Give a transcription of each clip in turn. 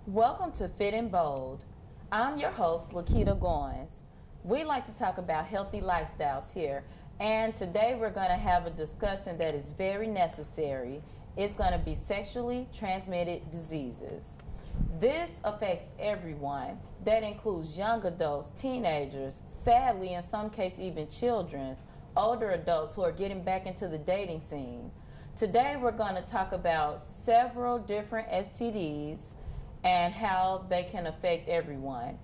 Welcome to Fit and Bold. I'm your host, Lakita Goins. We like to talk about healthy lifestyles here, and today we're going to have a discussion that is very necessary. It's going to be sexually transmitted diseases. This affects everyone. That includes young adults, teenagers, sadly in some cases even children, older adults who are getting back into the dating scene. Today we're going to talk about several different STDs and how they can affect everyone.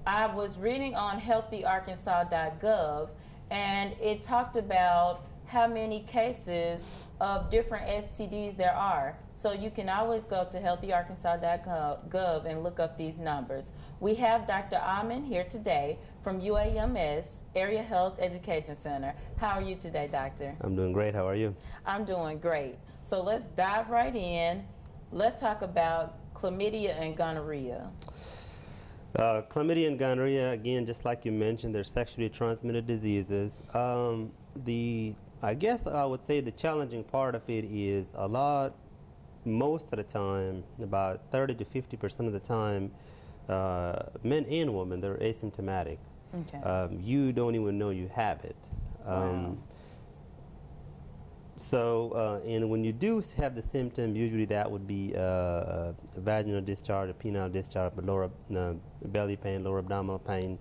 I was reading on healthyarkansas.gov, and it talked about how many cases of different STDs there are. So you can always go to healthyarkansas.gov and look up these numbers. We have Dr. Amin here today from UAMS, Area Health Education Center. How are you today, doctor? I'm doing great. How are you? I'm doing great. So let's dive right in. Let's talk about chlamydia and gonorrhea. Chlamydia and gonorrhea, again, just like you mentioned, they're sexually transmitted diseases. I guess I would say the challenging part of it is most of the time, about 30 to 50% of the time, men and women, they're asymptomatic. Okay. You don't even know you have it. Wow. And when you do have the symptom, usually that would be a vaginal discharge, a penile discharge, lower belly pain, lower abdominal pain,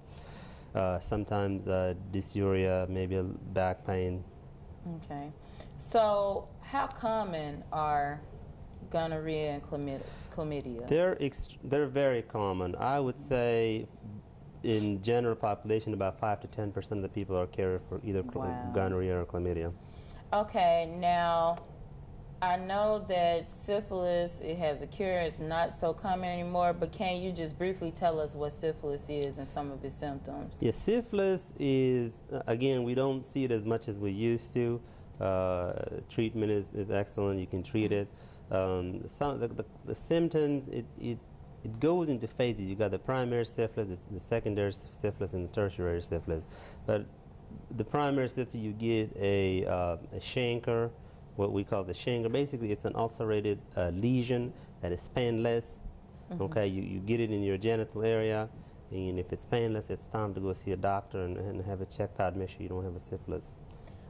sometimes dysuria, maybe a back pain. Okay. So how common are gonorrhea and chlamydia? They're very common. I would say in general population, about 5 to 10% of the people are carriers for either gonorrhea or chlamydia. Okay, now I know that syphilis, it has a cure, it's not so common anymore, but can you just briefly tell us what syphilis is and some of its symptoms? Yeah, syphilis is, again, we don't see it as much as we used to. Treatment is excellent, you can treat it. The symptoms, it goes into phases. You got the primary syphilis, the secondary syphilis, and the tertiary syphilis. But the primary syphilis, you get a chancre, what we call the chancre. Basically, it's an ulcerated lesion that is painless. Mm-hmm. Okay, you get it in your genital area, and if it's painless, it's time to go see a doctor and have it checked out, make sure you don't have a syphilis.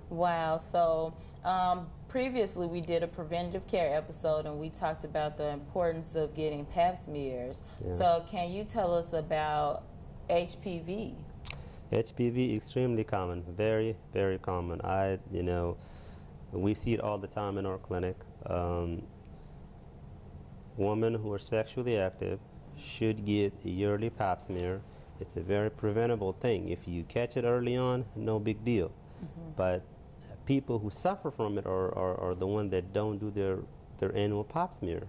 Wow. So previously we did a preventative care episode, and we talked about the importance of getting pap smears. Yeah. So can you tell us about HPV? HPV, extremely common, very, very common. We see it all the time in our clinic. Women who are sexually active should get a yearly pap smear. It's a very preventable thing. If you catch it early on, no big deal. Mm-hmm. But people who suffer from it are the ones that don't do their annual pap smear.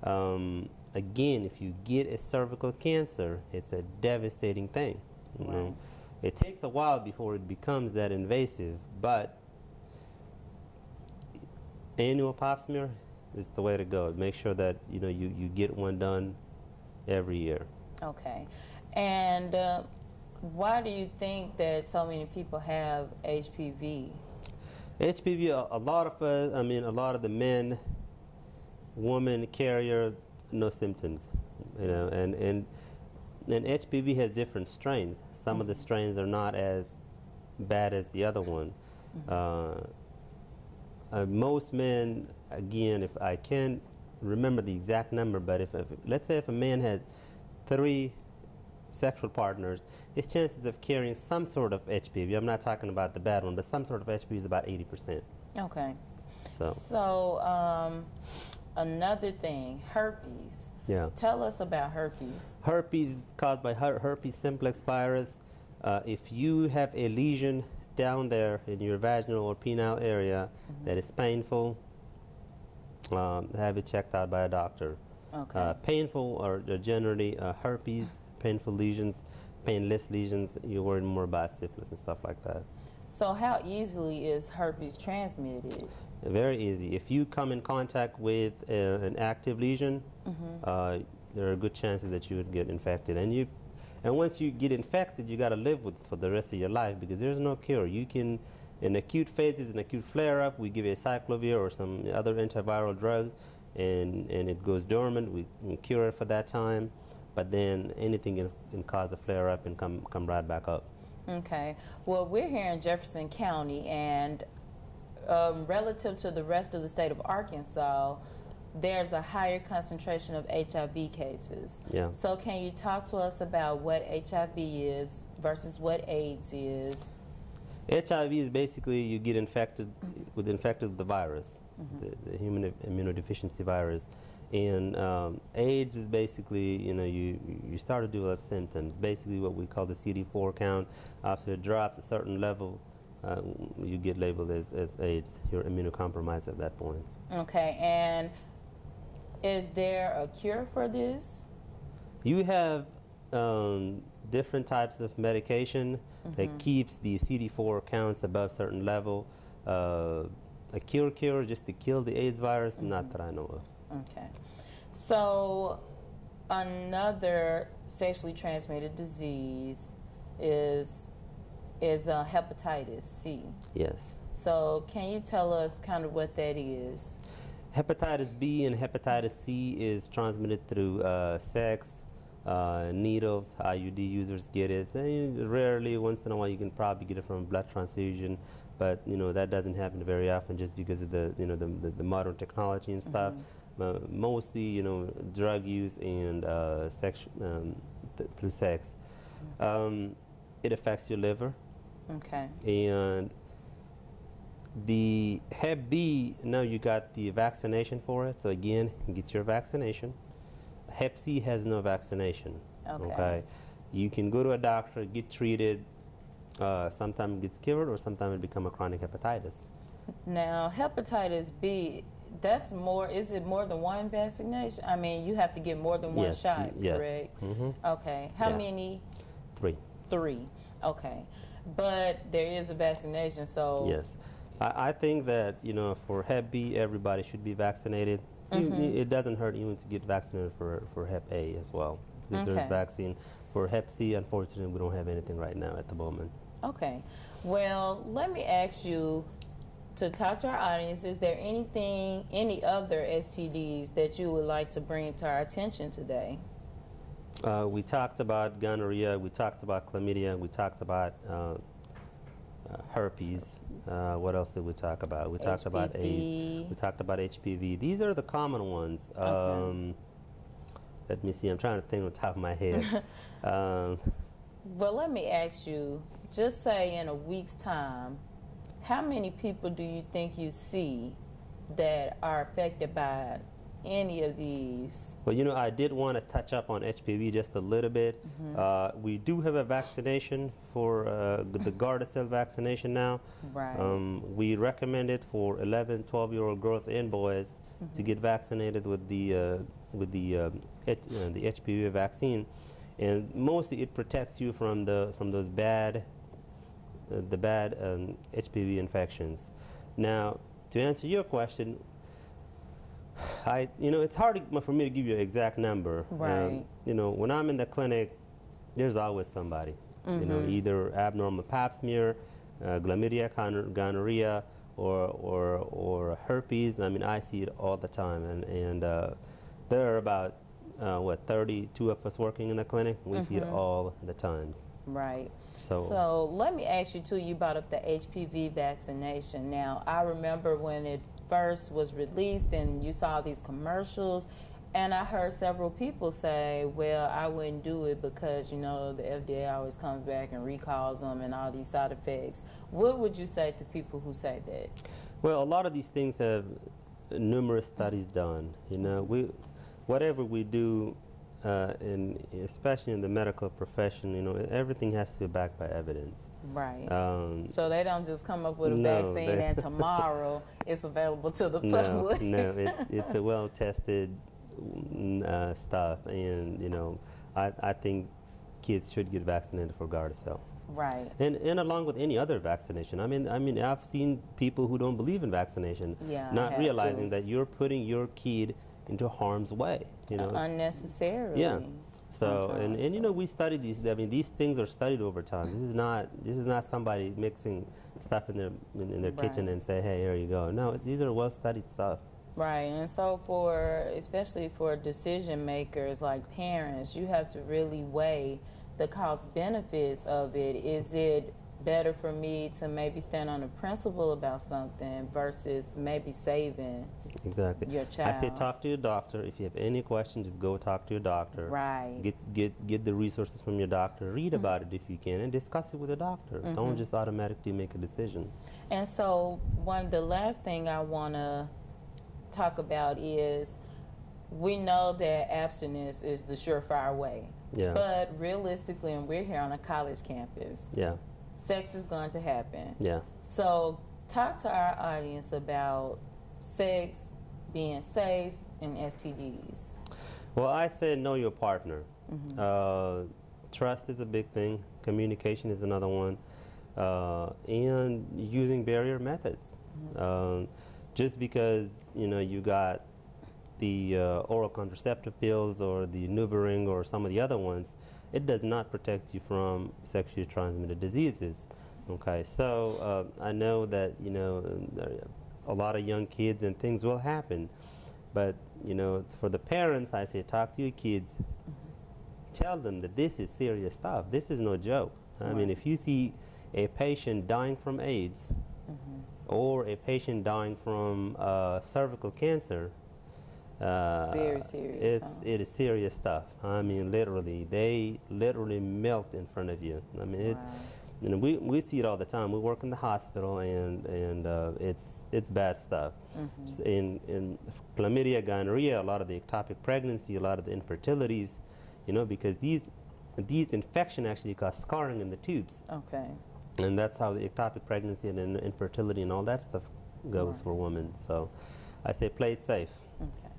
Mm-hmm. Again, if you get a cervical cancer, it's a devastating thing. You know? It takes a while before it becomes that invasive, but annual pap smear is the way to go. Make sure that you get one done every year. Okay. And why do you think that so many people have HPV? HPV, a lot of the men, women carrier, no symptoms, and HPV has different strains. Some of the strains are not as bad as the other one. Most men, again, if I can't remember the exact number, but let's say if a man had 3 sexual partners, his chances of carrying some sort of HPV, I'm not talking about the bad one, but some sort of HPV is about 80%. Okay. So another thing, herpes. Yeah. Tell us about herpes. Herpes is caused by herpes simplex virus. If you have a lesion down there in your vaginal or penile area that is painful, have it checked out by a doctor. Okay. Painful or generally herpes, painful lesions, painless lesions, you're worried more about syphilis and stuff like that. So how easily is herpes transmitted? Very easy. If you come in contact with an active lesion, there are good chances that you would get infected. And once you get infected, you got to live with it for the rest of your life because there's no cure. You can, in acute phases, in acute flare-up, we give you a cyclovir or some other antiviral drugs, and it goes dormant. We can cure it for that time, but then anything can cause a flare-up and come right back up. Okay. Well, we're here in Jefferson County, and relative to the rest of the state of Arkansas, there's a higher concentration of HIV cases. Yeah. So can you talk to us about what HIV is versus what AIDS is? HIV is basically you get infected with the virus, the human immunodeficiency virus. And AIDS is basically, you start to develop symptoms. Basically what we call the CD4 count. After it drops a certain level, you get labeled as AIDS. You're immunocompromised at that point. Okay, and is there a cure for this? You have different types of medication that keeps the CD4 counts above a certain level. A cure just to kill the AIDS virus, not that I know of. Okay. So another sexually transmitted disease is hepatitis C. Yes. So can you tell us kind of what that is? Hepatitis B and hepatitis C is transmitted through sex, needles. IUD users get it. Rarely, once in a while, you can probably get it from a blood transfusion, but that doesn't happen very often just because of the modern technology and stuff. Mostly, drug use and sex through sex. It affects your liver. Okay. And the Hep B, now you got the vaccination for it. So again, get your vaccination. Hep C has no vaccination. Okay. You can go to a doctor, get treated. Sometimes it gets cured, or sometimes it becomes a chronic hepatitis. Now, hepatitis B, that's more. Is it more than one vaccination? I mean, you have to get more than one shot, yes. correct? Okay. How many? 3. 3. Okay. But there is a vaccination, so. Yes. I think that, for Hep B, everybody should be vaccinated. It doesn't hurt even to get vaccinated for Hep A as well. There's vaccine. For Hep C, unfortunately, we don't have anything right now at the moment. Okay. Well, let me ask you to talk to our audience. Is there any other STDs that you would like to bring to our attention today? We talked about gonorrhea. We talked about chlamydia. We talked about herpes. What else did we talk about? We talked about AIDS. We talked about HPV. These are the common ones. Let me see. I'm trying to think on the top of my head. Well, let me ask you, just say in a week's time, how many people do you think you see that are affected by any of these? Well, I did want to touch up on HPV just a little bit. We do have a vaccination for the Gardasil vaccination now. Right. We recommend it for 11, 12-year-old girls and boys to get vaccinated with the HPV vaccine, and mostly it protects you from those bad HPV infections. Now, to answer your question, it's hard for me to give you an exact number. Right. When I'm in the clinic, there's always somebody. Either abnormal pap smear, chlamydia, gonorrhea, or herpes. I mean, I see it all the time, and there are about 32 of us working in the clinic. We see it all the time. Right. So let me ask you too. You brought up the HPV vaccination. Now, I remember when it first was released and you saw these commercials, and I heard several people say, well, I wouldn't do it because, the FDA always comes back and recalls them and all these side effects. What would you say to people who say that? Well, a lot of these things have numerous studies done. Whatever we do, especially in the medical profession, everything has to be backed by evidence. Right. So they don't just come up with a vaccine and tomorrow it's available to the public. No, it's a well-tested stuff, and I think kids should get vaccinated for Gardasil. Right. And along with any other vaccination. I mean, I've seen people who don't believe in vaccination, not realizing that you're putting your kid into harm's way, you know. Unnecessarily. Yeah. So, and you know, we study these. I mean, these things are studied over time. This is not somebody mixing stuff in their kitchen and say, hey, here you go. No, these are well studied stuff. Right, and so especially for decision makers like parents, you have to really weigh the cost benefits of it. Is it better for me to maybe stand on a principle about something versus maybe saving your child? I say talk to your doctor. If you have any questions, just go talk to your doctor. Right. Get the resources from your doctor. Read about it if you can, and discuss it with the doctor. Don't just automatically make a decision. And so the last thing I want to talk about is, we know that abstinence is the surefire way. Yeah. But realistically, and we're here on a college campus. Yeah. Sex is going to happen. Yeah. So talk to our audience about sex, being safe, and STDs. Well, I said know your partner. Trust is a big thing. Communication is another one. And using barrier methods. Just because, you know, you got the oral contraceptive pills or the NuvaRing or some of the other ones, it does not protect you from sexually transmitted diseases. Okay, so I know that, you know, a lot of young kids and things will happen, but, you know, for the parents, I say talk to your kids, tell them that this is serious stuff. This is no joke. I mean, if you see a patient dying from AIDS or a patient dying from cervical cancer, it's very serious. It is serious stuff. I mean, literally, they literally melt in front of you. I mean, you know, we see it all the time. We work in the hospital, and it's bad stuff. In chlamydia, gonorrhea, a lot of the ectopic pregnancy, a lot of the infertilities, you know, because these infections actually cause scarring in the tubes. Okay. And that's how the ectopic pregnancy and infertility and all that stuff goes for women. So I say play it safe. Okay.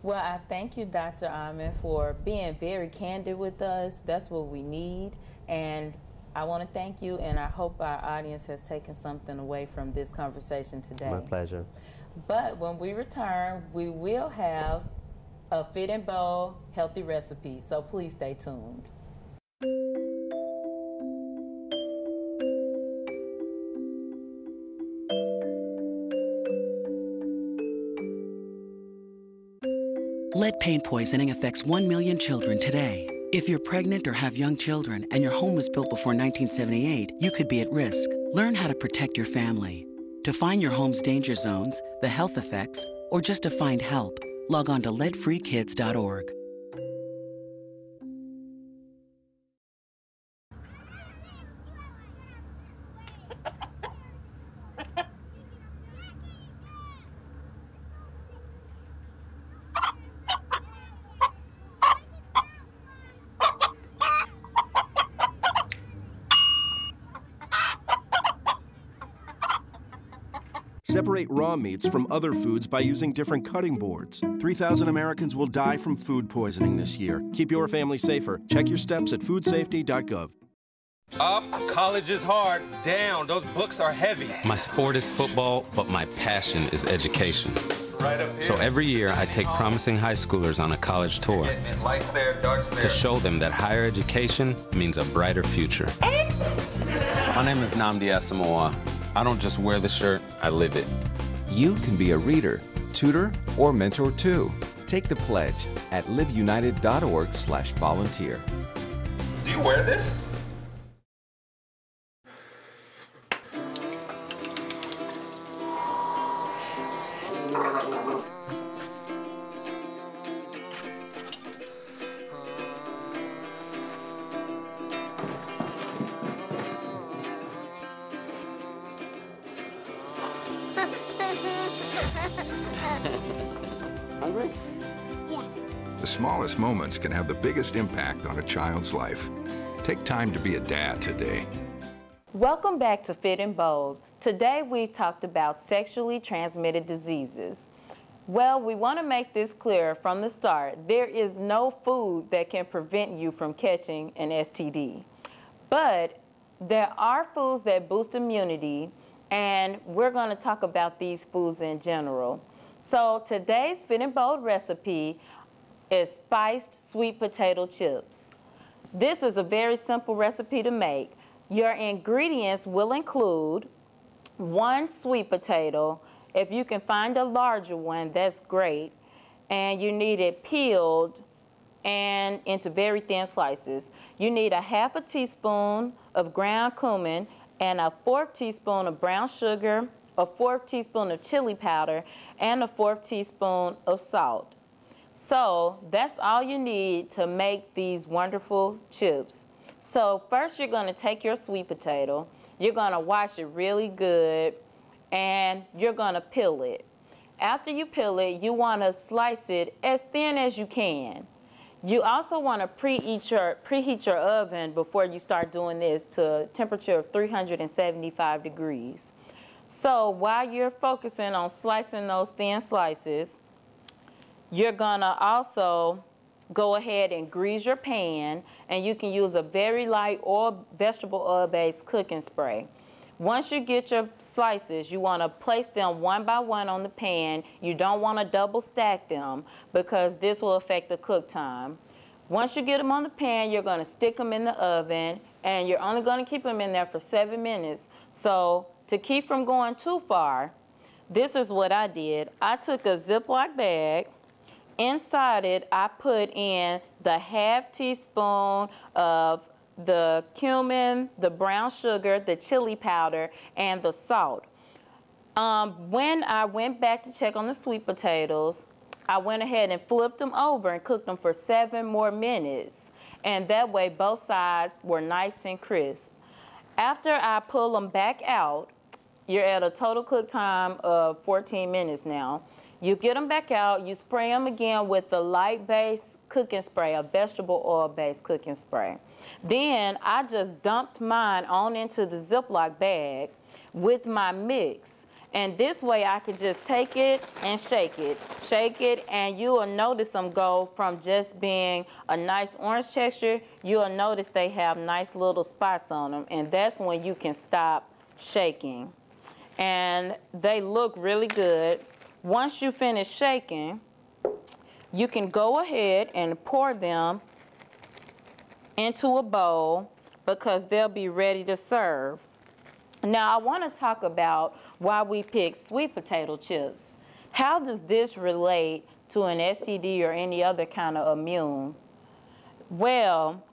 Well, I thank you, Dr. Ahmed, for being very candid with us. That's what we need. And I want to thank you, and I hope our audience has taken something away from this conversation today. My pleasure. But when we return, we will have a Fit and Bold healthy recipe. So please stay tuned. Lead paint poisoning affects 1 million children today. If you're pregnant or have young children and your home was built before 1978, you could be at risk. Learn how to protect your family. To find your home's danger zones, the health effects, or just to find help, log on to leadfreekids.org. Separate raw meats from other foods by using different cutting boards. 3,000 Americans will die from food poisoning this year. Keep your family safer. Check your steps at foodsafety.gov. Up, college is hard. Down, those books are heavy. My sport is football, but my passion is education. Right up here. So every year I take promising high schoolers on a college tour Lights there, darts there. to show them that higher education means a brighter future. My name is Nnamdi Asamoah. I don't just wear the shirt, I live it. You can be a reader, tutor, or mentor too. Take the pledge at liveunited.org/volunteer. Do you wear this? Hungry? The smallest moments can have the biggest impact on a child's life. Take time to be a dad today. Welcome back to Fit and Bold. Today we talked about sexually transmitted diseases. Well, we want to make this clear from the start. There is no food that can prevent you from catching an STD. But there are foods that boost immunity, and we're going to talk about these foods in general. So today's Fit and Bold recipe is spiced sweet potato chips. This is a very simple recipe to make. Your ingredients will include 1 sweet potato. If you can find a larger one, that's great. And you need it peeled and into very thin slices. You need a 1/2 teaspoon of ground cumin and a 1/4 teaspoon of brown sugar, a 1/4 teaspoon of chili powder, and a 1/4 teaspoon of salt. So that's all you need to make these wonderful chips. So first you're going to take your sweet potato, you're going to wash it really good, and you're going to peel it. After you peel it, you want to slice it as thin as you can. You also want to preheat your oven before you start doing this to a temperature of 375 degrees. So while you're focusing on slicing those thin slices, you're gonna also go ahead and grease your pan, and you can use a very light vegetable oil-based cooking spray. Once you get your slices, you want to place them one by one on the pan. You don't want to double stack them because this will affect the cook time. Once you get them on the pan, you're going to stick them in the oven, and you're only going to keep them in there for 7 minutes. So to keep from going too far, this is what I did. I took a Ziploc bag. Inside it, I put in the 1/2 teaspoon of the cumin, the brown sugar, the chili powder, and the salt. When I went back to check on the sweet potatoes, I went ahead and flipped them over and cooked them for 7 more minutes. And that way, both sides were nice and crisp. After I pull them back out, you're at a total cook time of 14 minutes now. You get them back out, you spray them again with the light-based cooking spray, a vegetable oil-based cooking spray. Then I just dumped mine on into the Ziploc bag with my mix. And this way I could just take it and shake it, and you will notice them go from just being a nice orange texture, you will notice they have nice little spots on them, and that's when you can stop shaking. And they look really good. Once you finish shaking, you can go ahead and pour them into a bowl because they'll be ready to serve. Now I want to talk about why we pick sweet potato chips. How does this relate to an STD or any other kind of immune? Well,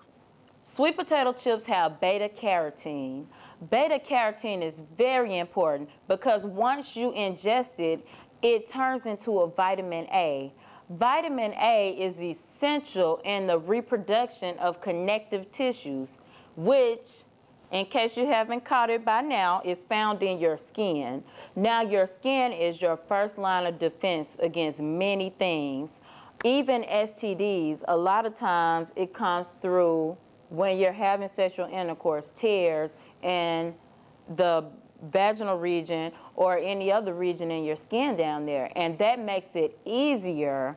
sweet potato chips have beta carotene. Beta carotene is very important because once you ingest it, it turns into a vitamin A. Vitamin A is essential in the reproduction of connective tissues, which, in case you haven't caught it by now, is found in your skin. Now, your skin is your first line of defense against many things. Even STDs, a lot of times it comes through when you're having sexual intercourse, tears in the vaginal region or any other region in your skin down there, and that makes it easier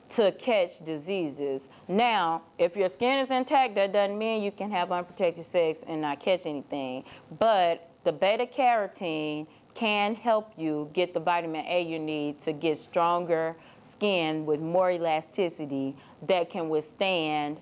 to catch diseases. Now, if your skin is intact, that doesn't mean you can have unprotected sex and not catch anything, but the beta carotene can help you get the vitamin A you need to get stronger skin with more elasticity that can withstand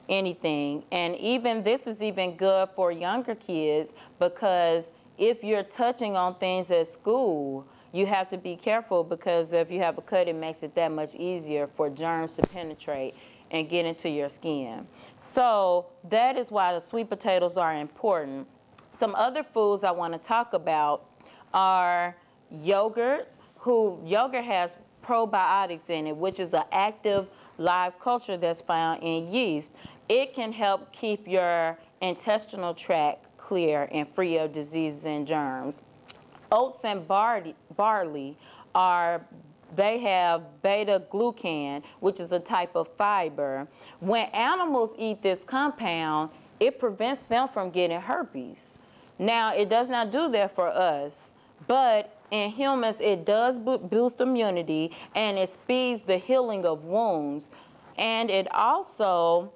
anything. And even this is even good for younger kids because if you're touching on things at school, you have to be careful because if you have a cut, it makes it that much easier for germs to penetrate and get into your skin. So that is why the sweet potatoes are important. Some other foods I want to talk about are yogurt. Yogurt has probiotics in it, which is the active live culture that's found in yeast. It can help keep your intestinal tract clear and free of diseases and germs. Oats and barley they have beta-glucan, which is a type of fiber. When animals eat this compound, it prevents them from getting herpes. Now, it does not do that for us, but in humans, it does boost immunity, and it speeds the healing of wounds. And it also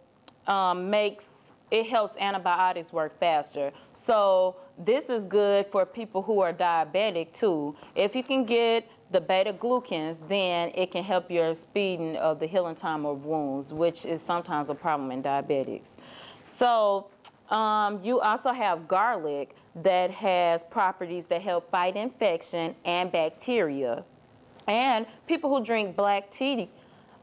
it helps antibiotics work faster. So this is good for people who are diabetic too. If you can get the beta-glucans, then it can help your speeding of the healing time of wounds, which is sometimes a problem in diabetics. So you also have garlic that has properties that help fight infection and bacteria. And people who drink black tea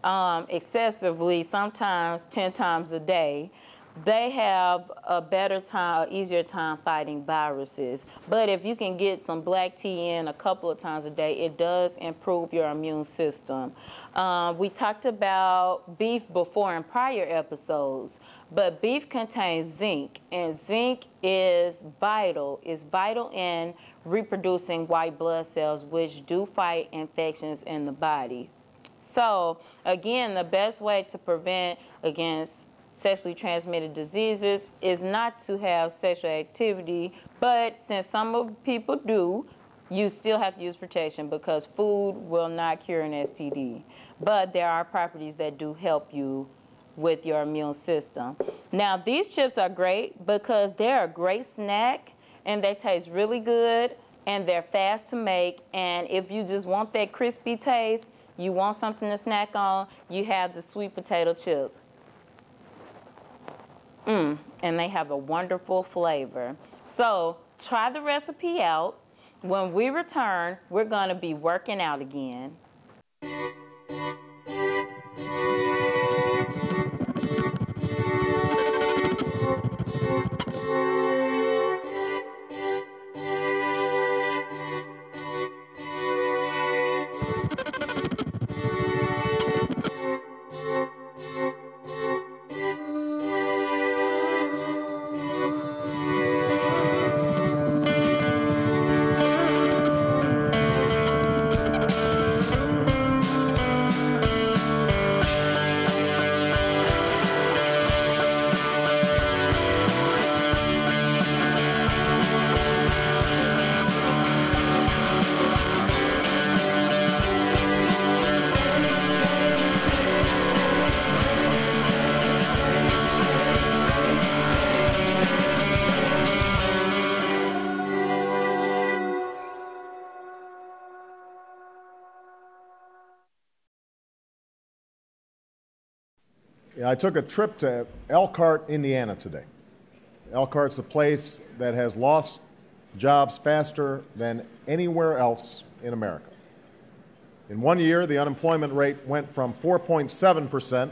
excessively, sometimes 10 times a day, they have a better time, easier time fighting viruses. But if you can get some black tea in a couple of times a day, it does improve your immune system. We talked about beef before in prior episodes, but beef contains zinc, and zinc is vital. It's vital in reproducing white blood cells, which do fight infections in the body. So, again, the best way to prevent against sexually transmitted diseases is not to have sexual activity, but since some people do, you still have to use protection because food will not cure an STD. But there are properties that do help you with your immune system. Now, these chips are great because they're a great snack and they taste really good and they're fast to make. And if you just want that crispy taste, you want something to snack on, you have the sweet potato chips. And they have a wonderful flavor. So try the recipe out. When we return, we're going to be working out again. I took a trip to Elkhart, Indiana today. Elkhart's a place that has lost jobs faster than anywhere else in America. In 1 year, the unemployment rate went from 4.7%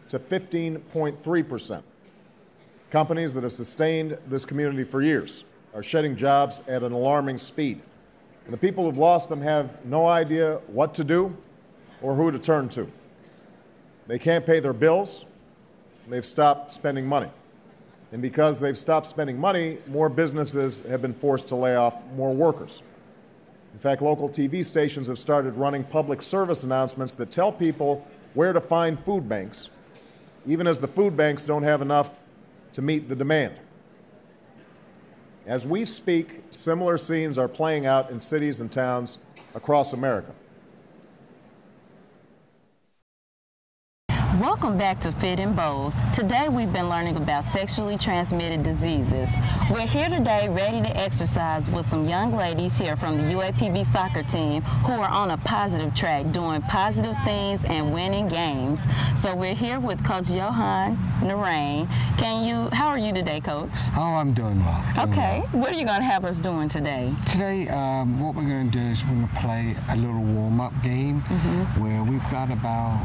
to 15.3%. Companies that have sustained this community for years are shedding jobs at an alarming speed. And the people who've lost them have no idea what to do or who to turn to. They can't pay their bills, and they've stopped spending money. And because they've stopped spending money, more businesses have been forced to lay off more workers. In fact, local TV stations have started running public service announcements that tell people where to find food banks, even as the food banks don't have enough to meet the demand. As we speak, similar scenes are playing out in cities and towns across America. Welcome back to Fit and Bold. Today we've been learning about sexually transmitted diseases. We're here today ready to exercise with some young ladies here from the UAPB soccer team who are on a positive track, doing positive things and winning games. So we're here with Coach Johan Narain. How are you today, Coach? Oh, I'm doing well. Okay. What are you going to have us doing today? Today, what we're going to do is we're going to play a little warm-up game where we've got about,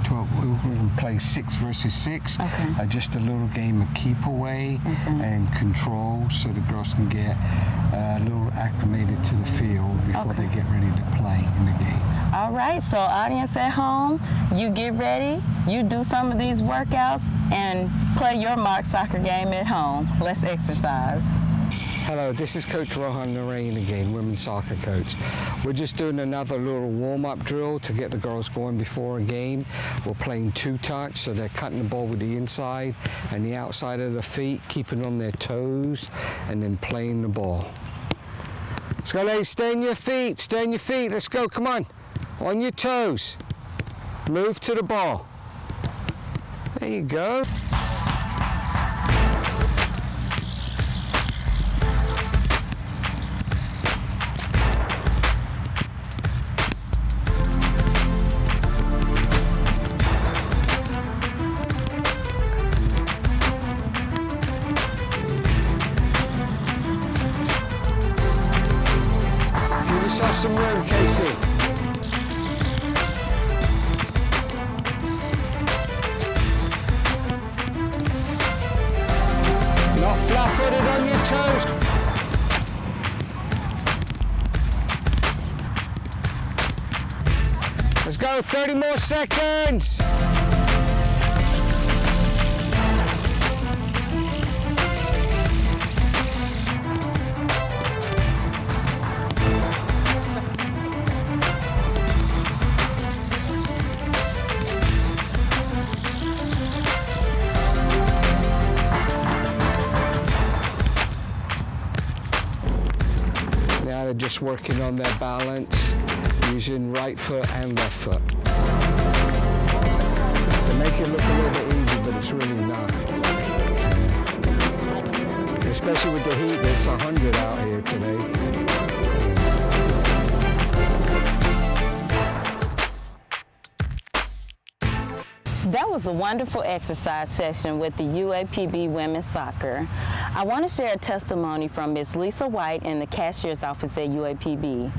12, we're going to play 6 versus 6. Okay. Just a little game of keep away and control so the girls can get a little acclimated to the field before they get ready to play in the game. All right, so audience at home, you get ready, you do some of these workouts and play your mock soccer game at home. Let's exercise. Hello, this is Coach Rohan Narain again, women's soccer coach. We're just doing another little warm-up drill to get the girls going before a game. We're playing 2-touch, so they're cutting the ball with the inside and the outside of the feet, keeping on their toes, and then playing the ball. Let's go, ladies, stay on your feet, let's go, come on. On your toes. Move to the ball. There you go. some room, Casey. Not flat-footed on your toes. Let's go, 30 more seconds. Now they're just working on their balance, using right foot and left foot. They make it look a little bit easy, but it's really not. Especially with the heat, it's 100 out here today. That was a wonderful exercise session with the UAPB Women's Soccer. I want to share a testimony from Ms. Lisa White in the cashier's office at UAPB.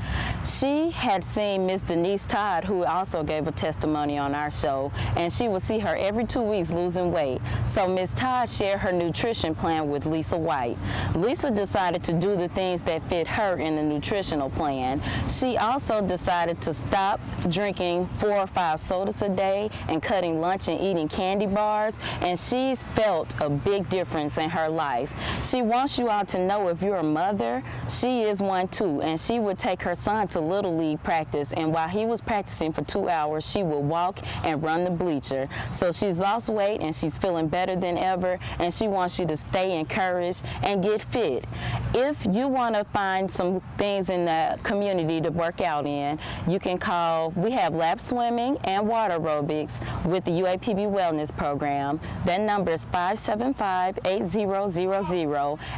She had seen Ms. Denise Todd, who also gave a testimony on our show, and she would see her every 2 weeks losing weight. So Ms. Todd shared her nutrition plan with Lisa White. Lisa decided to do the things that fit her in the nutritional plan. She also decided to stop drinking 4 or 5 sodas a day and cutting lunch and eating candy bars, and she's felt a big difference in her life. She wants you all to know, if you're a mother, she is one too, and she would take her son to Little League practice, and while he was practicing for 2 hours, she would walk and run the bleacher. So she's lost weight and she's feeling better than ever, and she wants you to stay encouraged and get fit. If you want to find some things in the community to work out in, you can call, we have lap swimming and water aerobics with the UAPB Wellness Program. That number is 575-8000.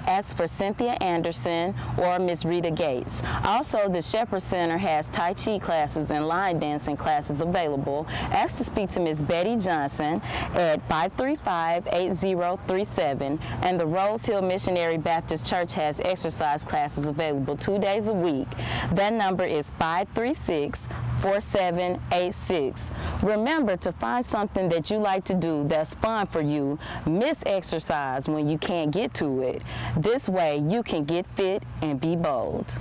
Ask for Cynthia Anderson or Ms. Rita Gates. Also, the Shepherd Center has Tai Chi classes and line dancing classes available. Ask to speak to Ms. Betty Johnson at 535-8037. And the Rose Hill Missionary Baptist Church has exercise classes available 2 days a week. That number is 536-4786. Remember to find something that you like to do that's fun for you. Miss exercise when you can't get to it. This way you can get fit and be bold.